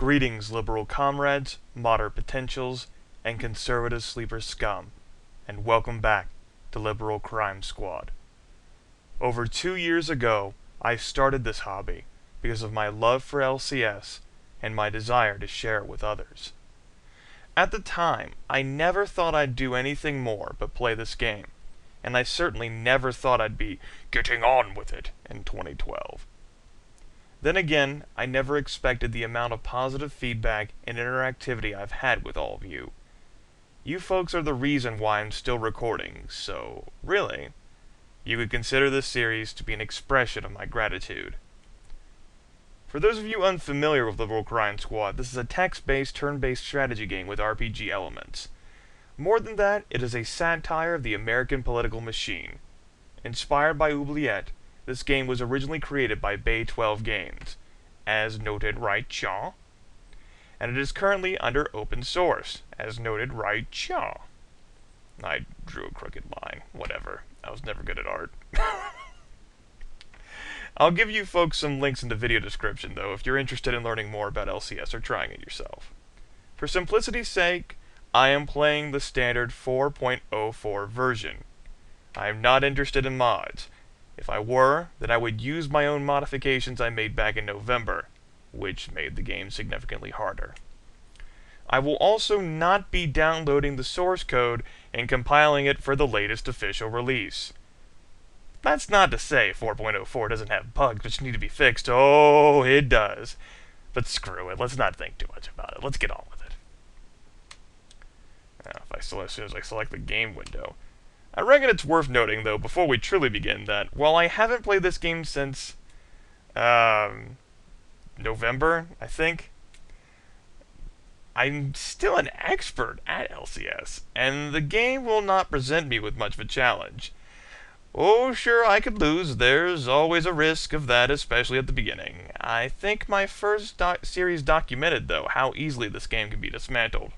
Greetings, liberal comrades, moderate potentials, and conservative sleeper scum, and welcome back to Liberal Crime Squad. Over 2 years ago, I started this hobby because of my love for LCS and my desire to share it with others. At the time, I never thought I'd do anything more but play this game, and I certainly never thought I'd be getting on with it in 2012. Then again, I never expected the amount of positive feedback and interactivity I've had with all of you. You folks are the reason why I'm still recording, so really, you could consider this series to be an expression of my gratitude. For those of you unfamiliar with Liberal Crime Squad, this is a text-based, turn-based strategy game with RPG elements. More than that, it is a satire of the American political machine. Inspired by Oubliette, this game was originally created by Bay 12 Games, as noted right chaw, and it is currently under open source, as noted right chaw. I drew a crooked line, whatever. I was never good at art. I'll give you folks some links in the video description, though, if you're interested in learning more about LCS or trying it yourself. For simplicity's sake, I am playing the standard 4.04 version. I am not interested in mods. If I were, then I would use my own modifications I made back in November, which made the game significantly harder. I will also not be downloading the source code and compiling it for the latest official release. That's not to say 4.04 doesn't have bugs which need to be fixed. Oh, it does. But screw it, let's not think too much about it. Let's get on with it. As soon as I select the game window. I reckon it's worth noting, though, before we truly begin, that while I haven't played this game since November, I think, I'm still an expert at LCS, and the game will not present me with much of a challenge. Oh, sure, I could lose. There's always a risk of that, especially at the beginning. I think my first series documented, though, how easily this game can be dismantled.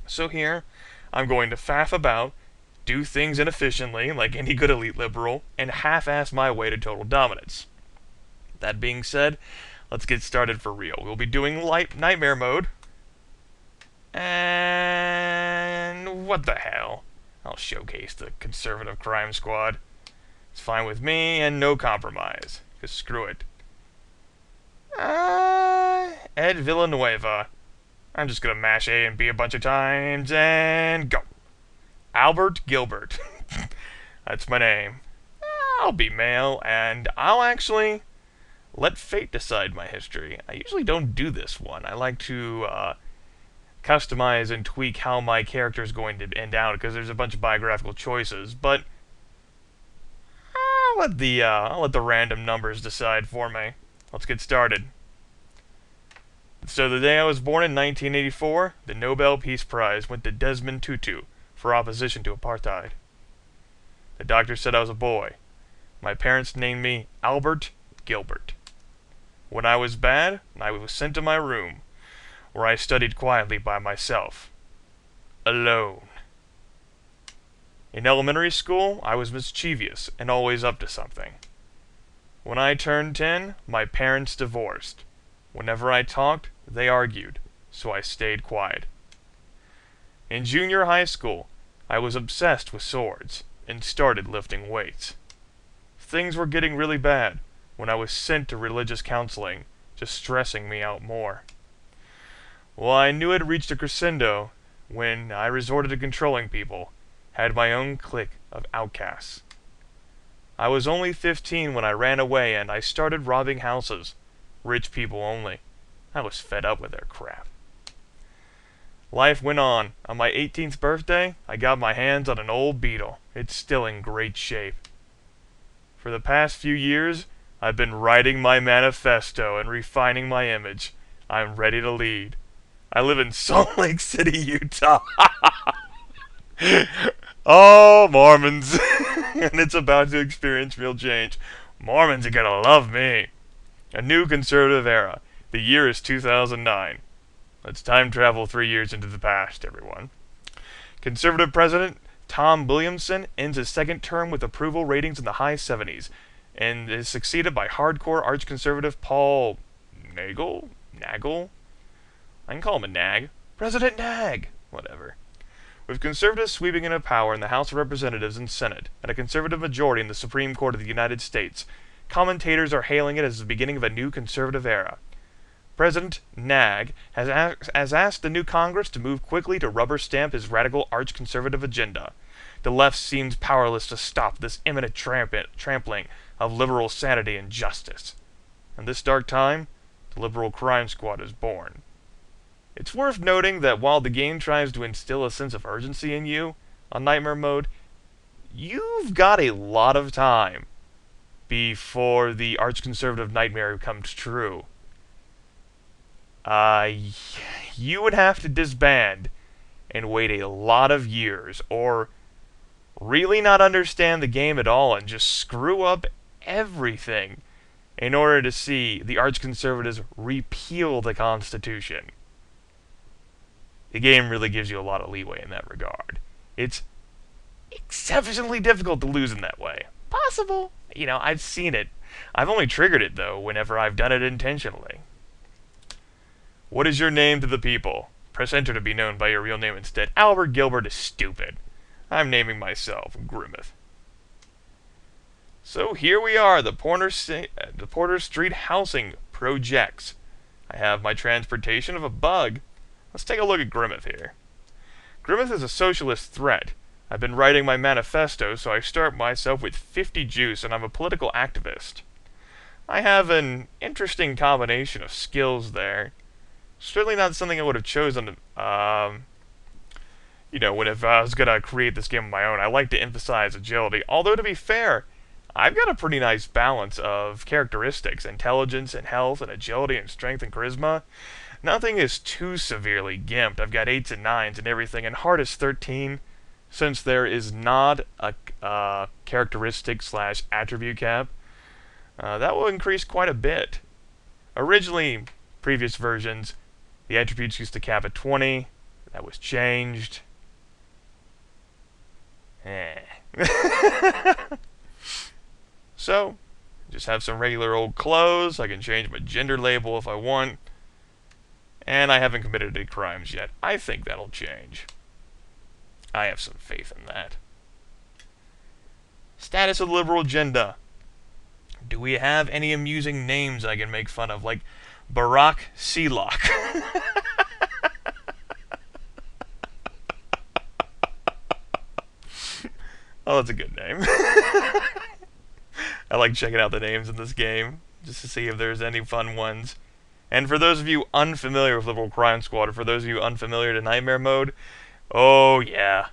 So here, I'm going to faff about, do things inefficiently, like any good elite liberal, and half-ass my way to total dominance. That being said, let's get started for real. We'll be doing light nightmare mode. And what the hell? I'll showcase the conservative crime squad. It's fine with me, and no compromise. Because screw it. Ed Villanueva. I'm just gonna mash A and B a bunch of times, and go. Albert Gilbert. That's my name. I'll be male, and I'll actually let fate decide my history. I usually don't do this one. I like to customize and tweak how my character is going to end out, because there's a bunch of biographical choices, but I'll let the random numbers decide for me. Let's get started. So the day I was born in 1984, the Nobel Peace Prize went to Desmond Tutu for opposition to apartheid. The doctor said I was a boy. My parents named me Albert Gilbert. When I was bad, I was sent to my room, where I studied quietly by myself. Alone. In elementary school, I was mischievous and always up to something. When I turned 10, my parents divorced. Whenever I talked, they argued, so I stayed quiet. In junior high school, I was obsessed with swords and started lifting weights. Things were getting really bad when I was sent to religious counseling, just stressing me out more. Well, I knew it had reached a crescendo when I resorted to controlling people, had my own clique of outcasts. I was only 15 when I ran away and I started robbing houses, rich people only. I was fed up with their crap. Life went on. On my 18th birthday, I got my hands on an old Beetle. It's still in great shape. For the past few years, I've been writing my manifesto and refining my image. I'm ready to lead. I live in Salt Lake City, Utah. Oh, Mormons. And it's about to experience real change. Mormons are gonna love me. A new conservative era. The year is 2009. Let's time travel 3 years into the past, everyone. Conservative President Tom Williamson ends his second term with approval ratings in the high 70s, and is succeeded by hardcore arch-conservative Paul Nagel? I can call him a nag. President Nag! Whatever. With conservatives sweeping into power in the House of Representatives and Senate, and a conservative majority in the Supreme Court of the United States, commentators are hailing it as the beginning of a new conservative era. President Nag has asked the new Congress to move quickly to rubber stamp his radical arch-conservative agenda. The left seems powerless to stop this imminent trampling of liberal sanity and justice. In this dark time, the Liberal Crime Squad is born. It's worth noting that while the game tries to instill a sense of urgency in you on Nightmare Mode, you've got a lot of time before the arch-conservative nightmare comes true. You would have to disband and wait a lot of years, or really not understand the game at all and just screw up everything in order to see the arch-conservatives repeal the Constitution. The game really gives you a lot of leeway in that regard. It's exceptionally difficult to lose in that way. Possible. You know, I've seen it. I've only triggered it, though, whenever I've done it intentionally. What is your name to the people? Press enter to be known by your real name instead. Albert Gilbert is stupid. I'm naming myself Grimith. So here we are, the Porter Street housing projects. I have my transportation of a bug. Let's take a look at Grimith here. Grimith is a socialist threat. I've been writing my manifesto, so I start myself with 50 juice, and I'm a political activist. I have an interesting combination of skills there. Certainly not something I would have chosen to, whenever I was going to create this game on my own. I like to emphasize agility, although to be fair, I've got a pretty nice balance of characteristics, intelligence and health and agility and strength and charisma. Nothing is too severely gimped. I've got 8s and 9s and everything, and heart is 13, since there is not a characteristic/attribute cap. That will increase quite a bit. Originally, previous versions, the attributes used to cap at 20. That was changed. So, just have some regular old clothes. I can change my gender label if I want. And I haven't committed any crimes yet. I think that'll change. I have some faith in that. Status of the liberal agenda. Do we have any amusing names I can make fun of, like Barack Sealock? Oh, that's a good name. I like checking out the names in this game, just to see if there's any fun ones. And for those of you unfamiliar with Liberal Crime Squad, or for those of you unfamiliar to Nightmare Mode, oh yeah,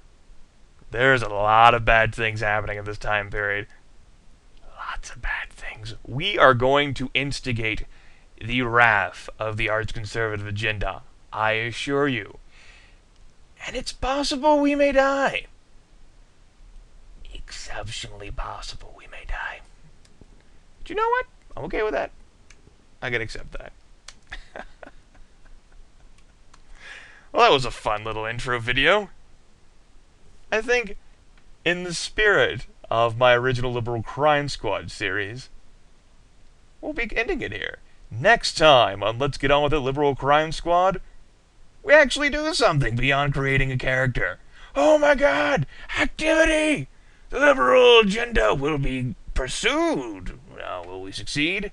there's a lot of bad things happening at this time period. Lots of bad things. We are going to instigate the wrath of the arch-conservative agenda, I assure you. And it's possible we may die. Exceptionally possible we may die. But you know what? I'm okay with that. I can accept that. Well, that was a fun little intro video. I think, in the spirit of my original Liberal Crime Squad series, we'll be ending it here. Next time on Let's Get On With It Liberal Crime Squad, we actually do something beyond creating a character. Oh my god! Activity! The liberal agenda will be pursued. Now, will we succeed?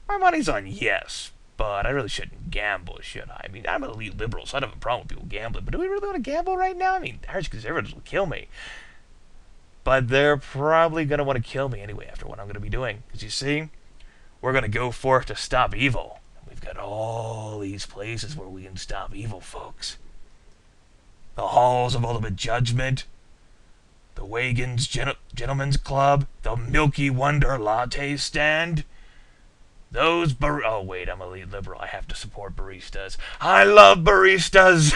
My money's on yes, but I really shouldn't gamble, should I? I mean, I'm an elite liberal, so I don't have a problem with people gambling, but do we really want to gamble right now? I mean, arch-conservatives will kill me. But they're probably going to want to kill me anyway after what I'm going to be doing. Because you see, we're going to go forth to stop evil. And we've got all these places where we can stop evil, folks. The halls of ultimate judgment, the Wagon's Gentlemen's Club, the Milky Wonder Latte Stand, those oh wait, I'm a elite liberal. I have to support baristas. I love baristas!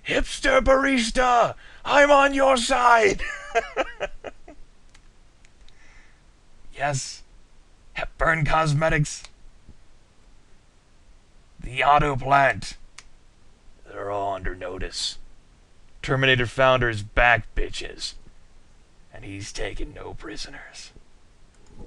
Hipster barista! I'm on your side! Yes. Hepburn Cosmetics. The auto plant. They're all under notice. Terminator Founder is back, bitches. And he's taking no prisoners.